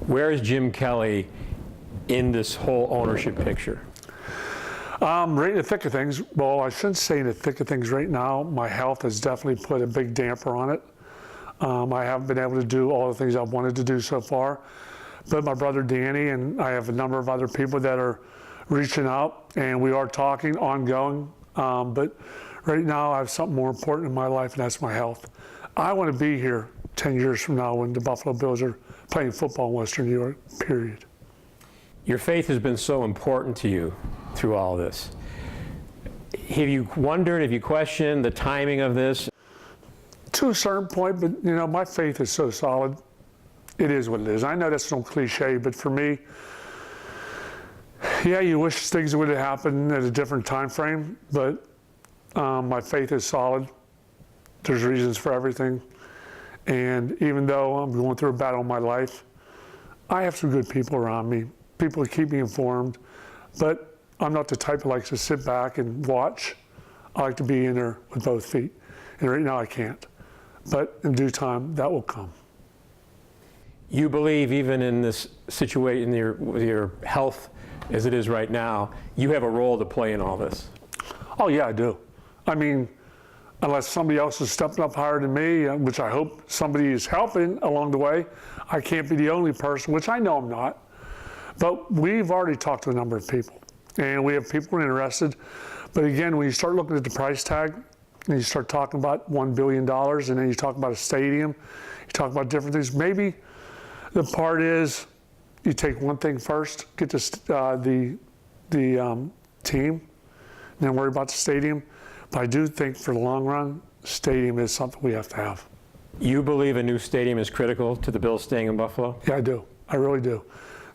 Where is Jim Kelly in this whole ownership picture? Right in the thick of things. Well, I shouldn't say in the thick of things right now. My health has definitely put a big damper on it. I haven't been able to do all the things I've wanted to do so far. But my brother Danny and I have a number of other people that are reaching out, and we are talking ongoing. But right now I have something more important in my life, and that's my health. I want to be here 10 years from now when the Buffalo Bills are playing football in Western New York, period. Your faith has been so important to you through all this. Have you wondered, have you questioned the timing of this? To a certain point, but you know, my faith is so solid. It is what it is. I know that's no cliche, but for me, yeah, you wish things would have happened at a different time frame, but my faith is solid. There's reasons for everything. And even though I'm going through a battle in my life, I have some good people around me, people that keep me informed, but I'm not the type that likes to sit back and watch. I like to be in there with both feet. And right now I can't. But in due time, that will come. You believe even in this situation, with your health as it is right now, you have a role to play in all this? Oh yeah, I do. I mean, unless somebody else is stepping up higher than me, which I hope somebody is helping along the way, I can't be the only person, which I know I'm not. But we've already talked to a number of people, and we have people interested. But again, when you start looking at the price tag, and you start talking about $1 billion, and then you talk about a stadium, you talk about different things, maybe the part is you take one thing first, get the team, and then worry about the stadium. But I do think for the long run, stadium is something we have to have. You believe a new stadium is critical to the Bills staying in Buffalo? Yeah, I do. I really do.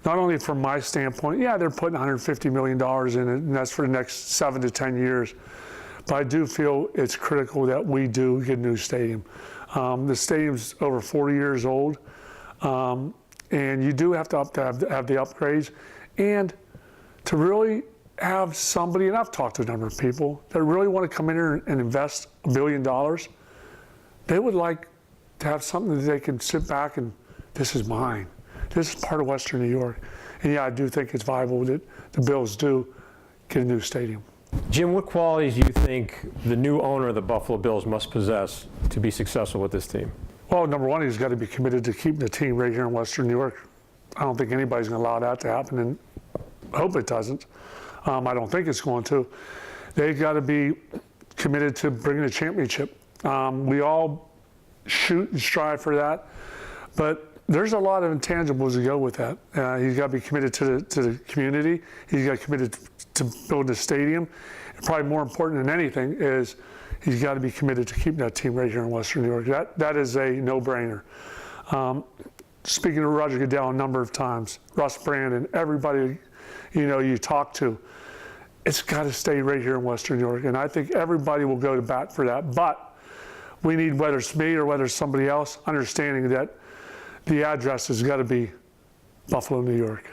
Not only from my standpoint, yeah, they're putting $150 million in it, and that's for the next 7 to 10 years. But I do feel it's critical that we do get a new stadium. The stadium's over 40 years old, and you do have to have the upgrades. And to really have somebody, and I've talked to a number of people, that really want to come in here and invest $1 billion, they would like to have something that they can sit back and, this is mine. This is part of Western New York. And yeah, I do think it's viable that the Bills do get a new stadium. Jim, what qualities do you think the new owner of the Buffalo Bills must possess to be successful with this team? Well, number one, he's got to be committed to keeping the team right here in Western New York. I don't think anybody's going to allow that to happen, and I hope it doesn't. I don't think it's going to. They've got to be committed to bringing a championship. We all shoot and strive for that, but there's a lot of intangibles that go with that. He's got to be committed to the community. He's got to be committed to building a stadium. And probably more important than anything is he's got to be committed to keeping that team right here in Western New York. That is a no-brainer. Speaking to Roger Goodell a number of times, Russ Brandon, everybody you talk to, it's got to stay right here in Western New York. And I think everybody will go to bat for that. But we need, whether it's me or whether it's somebody else, understanding that the address has got to be Buffalo, New York.